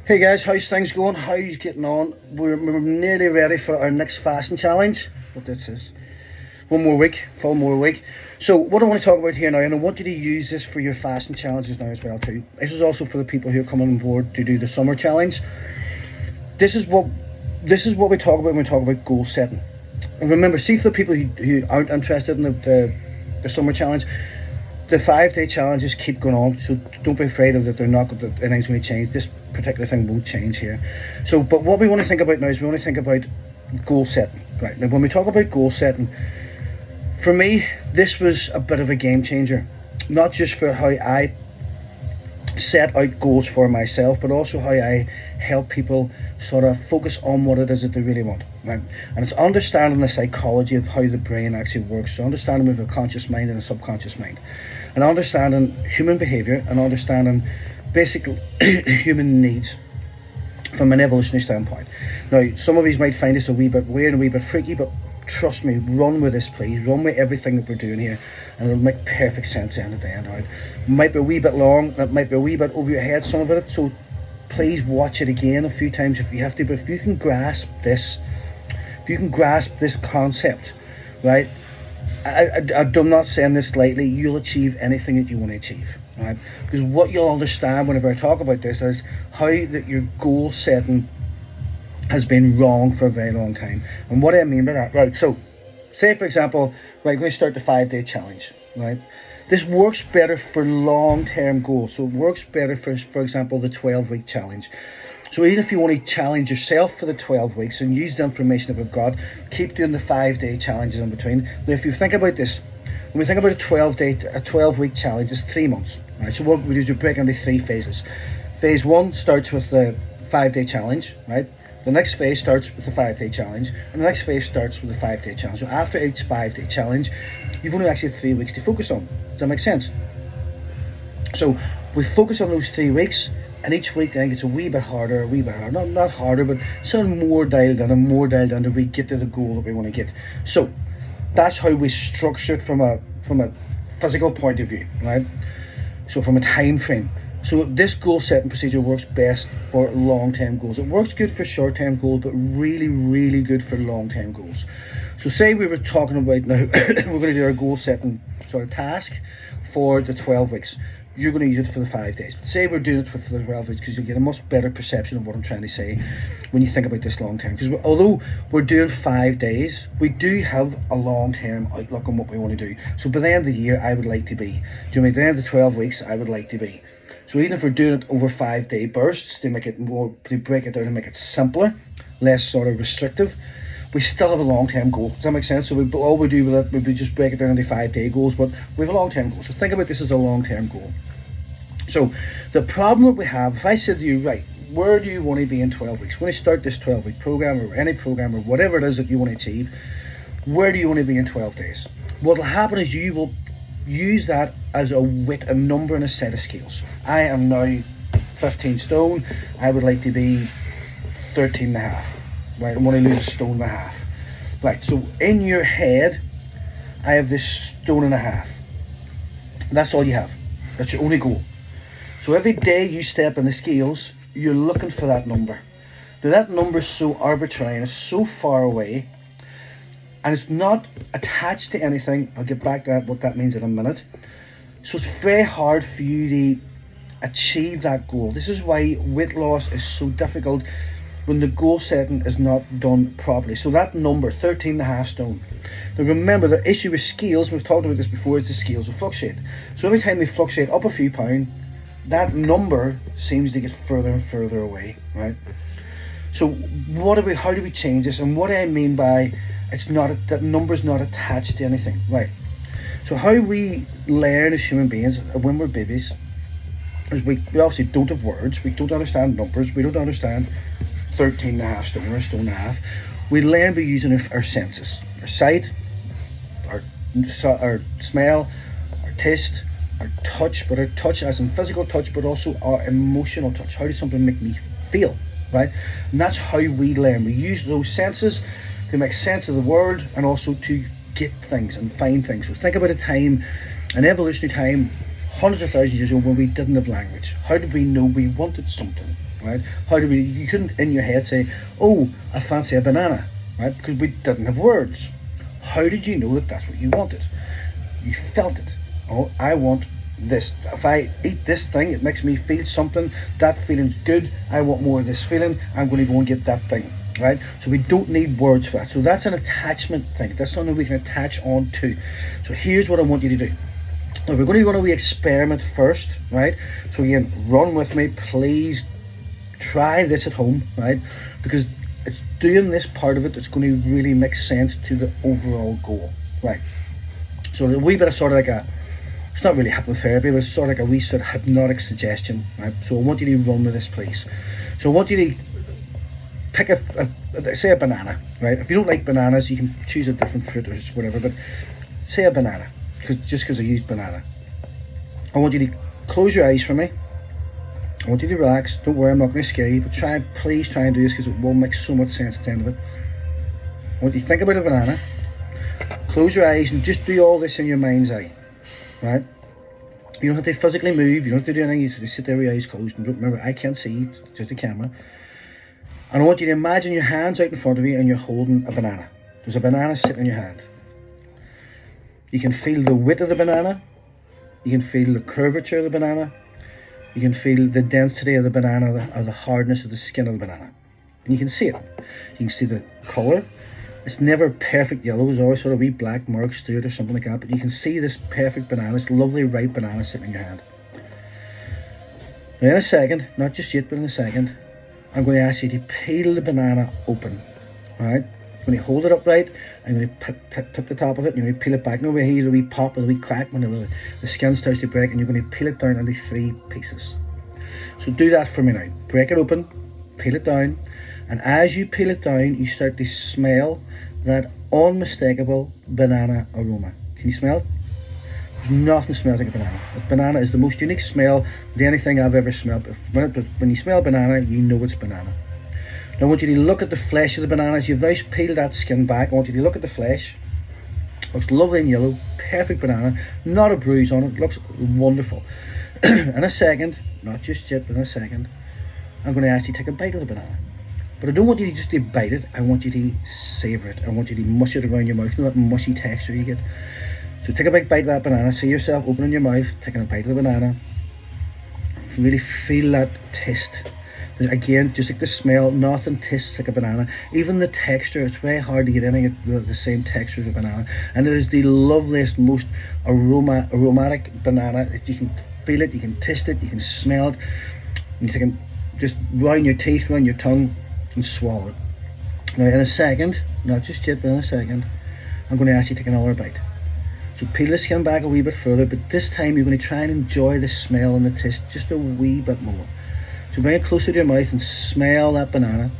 Hey guys, how's things going? How you getting on? We're nearly ready for our next fasting challenge. What this is. One more week, 4 more week. So what I want to talk about here now, and I want you to use this for your fasting challenges now as well too. This is also for the people who are coming on board to do the summer challenge. This is what we talk about when we talk about goal setting. And remember, see, for the people who aren't interested in the summer challenge, the 5-day challenges keep going on, so don't be afraid of that anything's going to change. This particular thing won't change here. So, but what we want to think about now is we want to think about goal setting. Right, now when we talk about goal setting, for me, this was a bit of a game changer. Not just for how I set out goals for myself, but also how I help people sort of focus on what it is that they really want, right? And it's understanding the psychology of how the brain actually works, so understanding we have a conscious mind and a subconscious mind, and understanding human behavior and understanding basic human needs from an evolutionary standpoint. Now, some of you might find this a wee bit weird, a wee bit freaky, but trust me, run with this, please. Run with everything that we're doing here, and it'll make perfect sense at the end, right? It might be a wee bit long, it might be a wee bit over your head, some of it, so please watch it again a few times if you have to. But if you can grasp this, concept, right, I'm not saying this lightly, you'll achieve anything that you want to achieve, right? Because what you'll understand whenever I talk about this is how that your goal setting has been wrong for a very long time. And what do I mean by that? Right, so say for example, right, we're going to start the 5-day challenge, right? This works better for long-term goals. So it works better for example, the 12-week challenge. So even if you want to challenge yourself for the 12 weeks and use the information that we've got, keep doing the 5-day challenges in between. Now, if you think about this, when we think about a 12-week challenge, it's 3 months, right? So what we do is we break into 3 phases. Phase 1 starts with the 5-day challenge, right? The next phase starts with the 5-day challenge, and the next phase starts with the 5-day challenge. So after each 5-day challenge, you've only actually 3 weeks to focus on. Does that make sense? So we focus on those 3 weeks, and each week I think it's a wee bit harder. Not harder, but something more dialed in until we get to the goal that we want to get. So that's how we structure it from a physical point of view, right? So from a time frame. So this goal setting procedure works best for long-term goals. It works good for short-term goals, but really, really good for long-term goals. So say we were talking about now, we're going to do our goal setting sort of task for the 12 weeks. You're going to use it for the 5 days. But say we're doing it for the 12 weeks, because you'll get a much better perception of what I'm trying to say when you think about this long-term. Because although we're doing 5 days, we do have a long-term outlook on what we want to do. So by the end of the year, I would like to be. Do you mean at the end of the 12 weeks, I would like to be. So even if we're doing it over 5-day bursts to make it more, to break it down and make it simpler, less sort of restrictive, we still have a long-term goal. Does that make sense? So all we do with it, we just break it down into 5-day goals, but we have a long-term goal. So think about this as a long-term goal. So the problem that we have, if I said to you, right, where do you want to be in 12 weeks? When you start this 12-week program or any program or whatever it is that you want to achieve, where do you want to be in 12 days? What will happen is you will use that as a number and a set of scales. I am now 15 stone. I would like to be 13 and a half. Right, I want to lose a stone and a half. Right, so in your head, I have this stone and a half. That's all you have. That's your only goal. So every day you step on the scales, you're looking for that number. Now that number is so arbitrary and it's so far away, and it's not attached to anything. I'll get back to that, what that means in a minute. So it's very hard for you to achieve that goal. This is why weight loss is so difficult when the goal setting is not done properly. So that number, 13 and a half stone. Now remember, the issue with scales, we've talked about this before, is the scales will fluctuate. So every time they fluctuate up a few pounds, that number seems to get further and further away, right? So how do we change this? And what do I mean by that number's not attached to anything, right? So how we learn as human beings when we're babies is we obviously don't have words, we don't understand numbers, we don't understand 13 and a half stone or a stone and a half. We learn by using our senses, our sight, our smell, our taste, our touch, but our touch as in physical touch, but also our emotional touch. How does something make me feel, right? And that's how we learn. We use those senses to make sense of the world and also to get things and find things. So think about a time, an evolutionary time, hundreds of thousands of years ago when we didn't have language? How did we know we wanted something, right? How did we, you couldn't in your head say, oh, I fancy a banana, right? Because we didn't have words. How did you know that that's what you wanted? You felt it. Oh, I want this. If I eat this thing, it makes me feel something. That feeling's good. I want more of this feeling. I'm going to go and get that thing, right? So we don't need words for that. So that's an attachment thing. That's something we can attach on to. So here's what I want you to do. Now we're going to run a wee experiment first, right? So again, run with me, please. Try this at home, right? Because it's doing this part of it that's going to really make sense to the overall goal, right? So a wee bit of sort of like a, it's not really hypnotherapy, but it's sort of like a wee sort of hypnotic suggestion, right? So I want you to run with this, please. So I want you to pick say a banana, right? If you don't like bananas, you can choose a different fruit or whatever, but say a banana, because I used banana. I want you to close your eyes for me. I want you to relax. Don't worry, I'm not going to scare you, but please try and do this because it will make so much sense at the end of it. I want you to think about a banana. Close your eyes and just do all this in your mind's eye, right? You don't have to physically move. You don't have to do anything. You just sit there with your eyes closed. And remember, I can't see. It's just a camera. And I want you to imagine your hands out in front of you and you're holding a banana. There's a banana sitting in your hand. You can feel the width of the banana. You can feel the curvature of the banana. You can feel the density of the banana or the hardness of the skin of the banana. And you can see it. You can see the colour. It's never perfect yellow. There's always sort of wee black marks to it or something like that. But you can see this perfect banana, this lovely ripe banana sitting in your hand. Now in a second, not just yet, but in a second, I'm going to ask you to peel the banana open. Alright? I'm going to hold it upright. I'm going to put the top of it and you're going to peel it back. No way here, the wee pop or the wee crack when the skin starts to break, and you're going to peel it down into 3 pieces. So do that for me now. Break it open, peel it down, and as you peel it down, you start to smell that unmistakable banana aroma. Can you smell it? There's nothing smells like a banana. A banana is the most unique smell than anything I've ever smelled. When you smell banana, you know it's banana. Now I want you to look at the flesh of the banana. As you've now peeled that skin back, I want you to look at the flesh. It looks lovely and yellow, perfect banana, not a bruise on it, looks wonderful. In a second, not just yet, but in a second, I'm going to ask you to take a bite of the banana. But I don't want you to just to bite it, I want you to savour it. I want you to mush it around your mouth, you know that mushy texture you get. So take a big bite of that banana, see yourself opening your mouth, taking a bite of the banana. Really feel that taste. Again, just like the smell, nothing tastes like a banana. Even the texture, it's very hard to get anything with the same texture as a banana. And it is the loveliest, most aromatic banana. You can feel it, you can taste it, you can smell it. You can just round your teeth, round your tongue, and swallow it. Now in a second, not just yet, but in a second, I'm going to ask you to take another bite. So peel the skin back a wee bit further, but this time you're going to try and enjoy the smell and the taste just a wee bit more. So bring it closer to your mouth and smell that banana.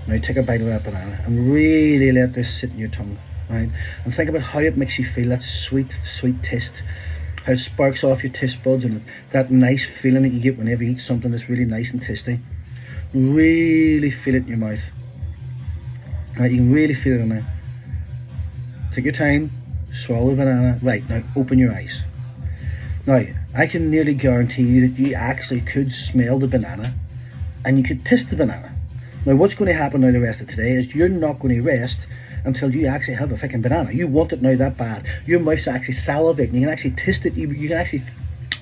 Now take a bite of that banana and really let this sit in your tongue, right? And think about how it makes you feel, that sweet, sweet taste. How it sparks off your taste buds and that nice feeling that you get whenever you eat something that's really nice and tasty. Really feel it in your mouth. Right, you can really feel it in there. Take your time, swallow the banana. Right, now open your eyes. Now, I can nearly guarantee you that you actually could smell the banana and you could taste the banana. Now, what's going to happen now the rest of today is you're not going to rest until you actually have a freaking banana. You want it now that bad. Your mouth's actually salivating. You can actually taste it. You can actually,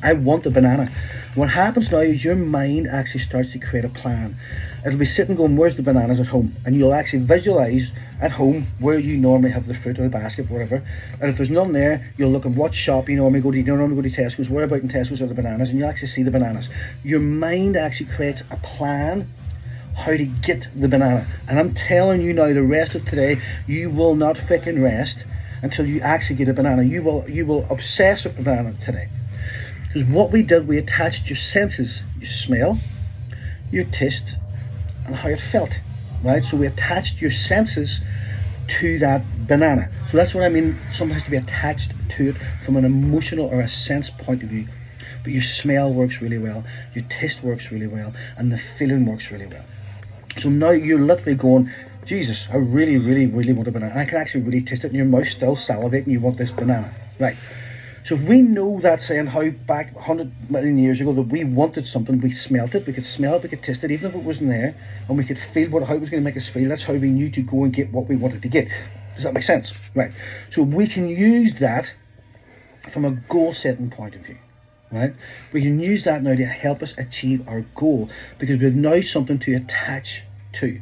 I want the banana. What happens now is your mind actually starts to create a plan. It'll be sitting going, where's the bananas at home? And you'll actually visualize at home where you normally have the fruit or the basket, whatever. And if there's none there, you'll look at what shop you normally go to. You don't normally go to Tesco's. Where about in Tesco's are the bananas? And you'll actually see the bananas. Your mind actually creates a plan how to get the banana. And I'm telling you now, the rest of today, you will not freaking rest until you actually get a banana. You will obsess with the banana today. Because what we did, we attached your senses, your smell, your taste, and how it felt, right? So we attached your senses to that banana. So that's what I mean, something has to be attached to it from an emotional or a sense point of view. But your smell works really well, your taste works really well, and the feeling works really well. So now you're literally going, Jesus, I really, really, really want a banana. I can actually really taste it, and your mouth's still salivating, you want this banana. Right. So if we know that saying, how back 100 million years ago that we wanted something, we smelt it, we could smell it, we could taste it, even if it wasn't there, and we could feel how it was going to make us feel. That's how we knew to go and get what we wanted to get. Does that make sense? Right. So we can use that from a goal setting point of view. Right? We can use that now to help us achieve our goal, because we have now something to attach to.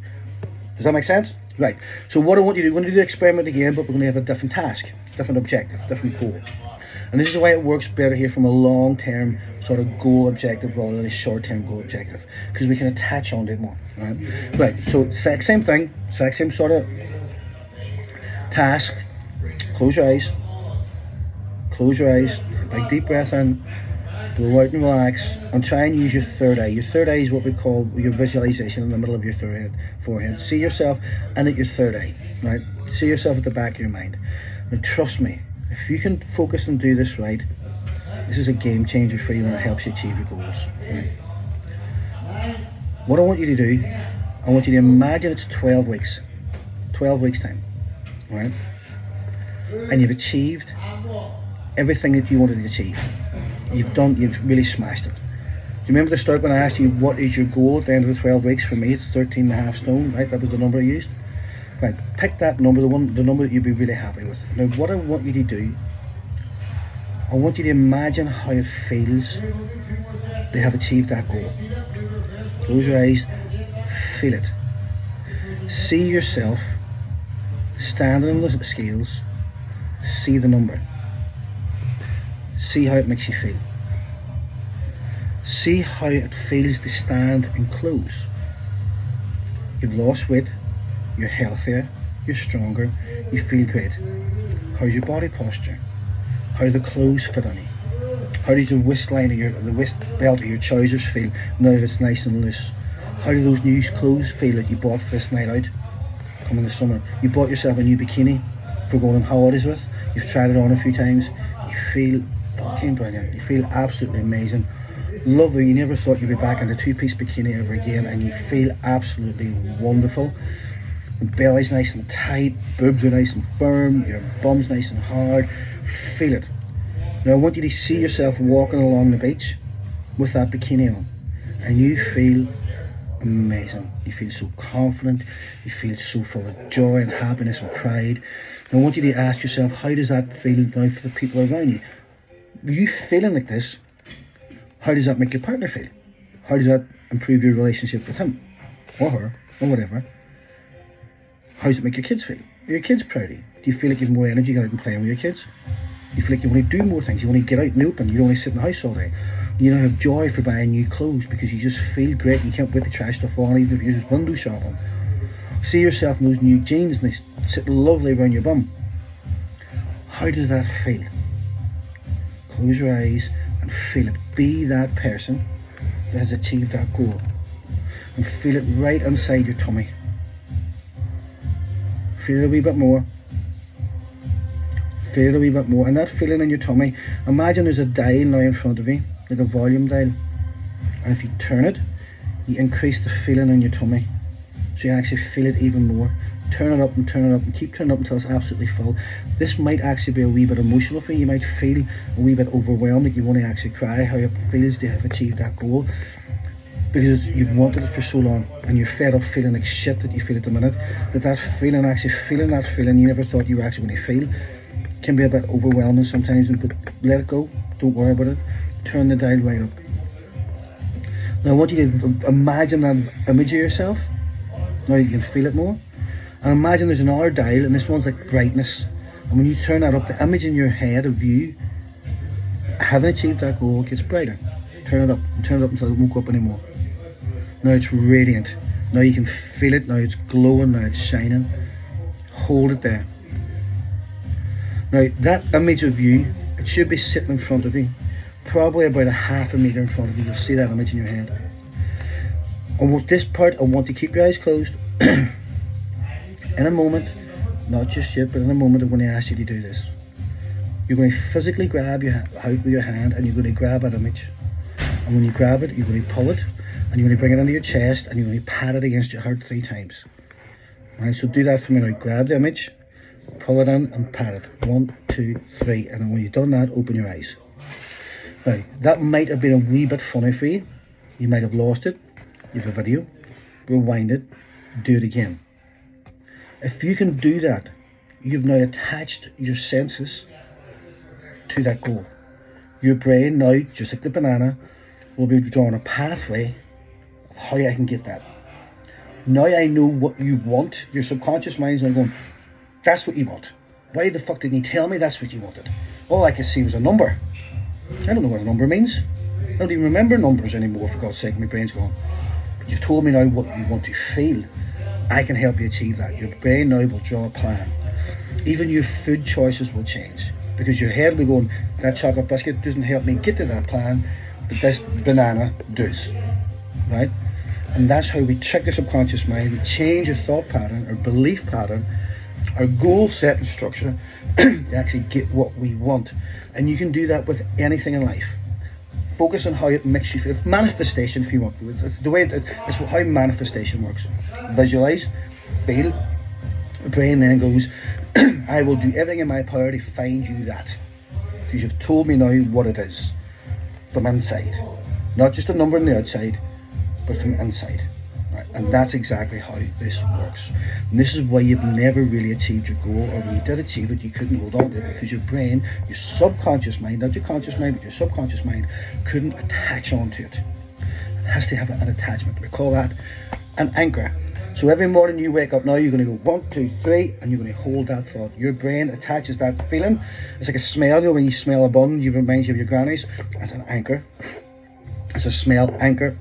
Does that make sense? Right. So what I want you to do, we're going to do the experiment again, but we're going to have a different task, different objective, different goal. And this is why it works better here from a long-term sort of goal objective rather than a short-term goal objective, because we can attach on to it more. Right. Right. So exact same thing, exact same sort of task. Close your eyes. Close your eyes. Big deep breath in. Blow out and relax, and try and use your third eye. Your third eye is what we call your visualization in the middle of your forehead. See yourself in at your third eye, right? See yourself at the back of your mind. Now trust me, if you can focus and do this right, this is a game changer for you and it helps you achieve your goals. Right? What I want you to do, I want you to imagine it's 12 weeks. 12 weeks time, right? And you've achieved everything that you wanted to achieve. You've really smashed it. Do you remember the start when I asked you what is your goal at the end of the 12 weeks? For me, it's 13.5 stone, right? That was the number I used. Right, pick that number, the number that you'd be really happy with. Now, what I want you to do, I want you to imagine how it feels to have achieved that goal. Close your eyes, feel it. See yourself standing on the scales, see the number. See how it makes you feel. See how it feels to stand and close. You've lost weight, you're healthier, you're stronger, you feel great. How's your body posture? How do the clothes fit on you? How does the waistline of the waist belt of your trousers feel now that it's nice and loose? How do those new clothes feel that you bought for this night out coming this summer? You bought yourself a new bikini for going on holidays with. You've tried it on a few times. You feel fucking brilliant. You feel absolutely amazing. Lovely. You never thought you'd be back in the two-piece bikini ever again, and you feel absolutely wonderful. The belly's nice and tight, boobs are nice and firm, your bum's nice and hard. Feel it. Now I want you to see yourself walking along the beach with that bikini on, and you feel amazing. You feel so confident, you feel so full of joy and happiness and pride. Now I want you to ask yourself, how does that feel now for the people around you? You feeling like this, how does that make your partner feel? How does that improve your relationship with him or her or whatever? How does it make your kids feel? Are your kids proud of you? Do you feel like you have more energy going out and playing with your kids? You feel like you want to do more things, you want to get out in the open, you don't want to sit in the house all day. You don't have joy for buying new clothes because you just feel great and you can't wait to try stuff on, even if you're just window shopping. See yourself in those new jeans and they sit lovely around your bum. How does that feel? Close your eyes and feel it. Be that person that has achieved that goal. And feel it right inside your tummy. Feel it a wee bit more. Feel it a wee bit more. And that feeling in your tummy, imagine there's a dial now in front of you, like a volume dial. And if you turn it, you increase the feeling in your tummy. So you actually feel it even more. Turn it up and turn it up and keep turning it up until it's absolutely full. This might actually be a wee bit emotional for you. You might feel a wee bit overwhelmed, like you want to actually cry, how it feels to have achieved that goal. Because you've wanted it for so long and you're fed up feeling like shit that you feel at the minute. That feeling, actually feeling that feeling you never thought you were actually going to feel, can be a bit overwhelming sometimes, but let it go. Don't worry about it. Turn the dial right up. Now I want you to imagine that image of yourself. Now you can feel it more. And imagine there's another dial, and this one's like brightness. And when you turn that up, the image in your head of you having achieved that goal gets brighter. Turn it up, and turn it up until it won't go up anymore. Now it's radiant. Now you can feel it. Now it's glowing. Now it's shining. Hold it there. Now that image of you, it should be sitting in front of you, probably about a half a meter in front of you. You'll see that image in your head. And with this part, I want to keep your eyes closed. In a moment, not just yet, but in a moment I'm going to ask you to do this. You're going to physically grab your out with your hand and you're going to grab that image. And when you grab it, you're going to pull it and you're going to bring it under your chest and you're going to pat it against your heart 3 times. Alright, so do that for me now. Grab the image Pull it in and pat it. 1, 2, 3. And then when you've done that, open your eyes. Now, that might have been a wee bit funny for you. You might have lost it. You have a video. Rewind it. Do it again. If you can do that, you've now attached your senses to that goal. Your brain now, just like the banana, will be drawing a pathway of how I can get that. Now I know what you want. Your subconscious mind's not going, that's what you want. Why the fuck didn't you tell me that's what you wanted? All I could see was a number. I don't know what a number means. I don't even remember numbers anymore, for God's sake. My brain's gone. But you've told me now what you want to feel. I can help you achieve that. Your brain now will draw a plan. Even your food choices will change. Because your head will be going, that chocolate biscuit doesn't help me get to that plan, but this banana does. Right? And that's how we trick the subconscious mind. We change our thought pattern, our belief pattern, our goal setting structure to actually get what we want. And you can do that with anything in life. Focus on how it makes you feel. Manifestation, if you want. It's the way it's how manifestation works. Visualize, feel. The brain then goes, I will do everything in my power to find you that. Because you've told me now what it is from inside. Not just a number on the outside, but from inside. Right? And that's exactly how this works. And this is why you've never really achieved your goal, or when you did achieve it, you couldn't hold on to it because your brain, your subconscious mind, not your conscious mind, but your subconscious mind, couldn't attach onto it. It has to have an attachment. We call that an anchor. So every morning you wake up now, you're going to go 1, 2, 3, and you're going to hold that thought. Your brain attaches that feeling. It's like a smell. You know, when you smell a bun, you remind you of your grannies. That's an anchor. It's a smell anchor.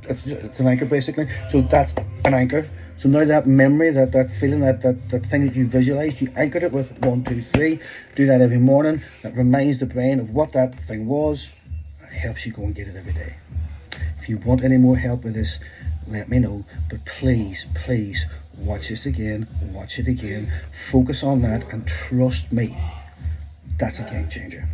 It's an anchor basically. So that's an anchor. So now that memory, that feeling, that thing that you visualized, you anchored it with 1, 2, 3. Do that every morning. That reminds the brain of what that thing was. It helps you go and get it every day. If you want any more help with this, let me know. But please, please watch this again. Watch it again. Focus on that and trust me. That's a game changer.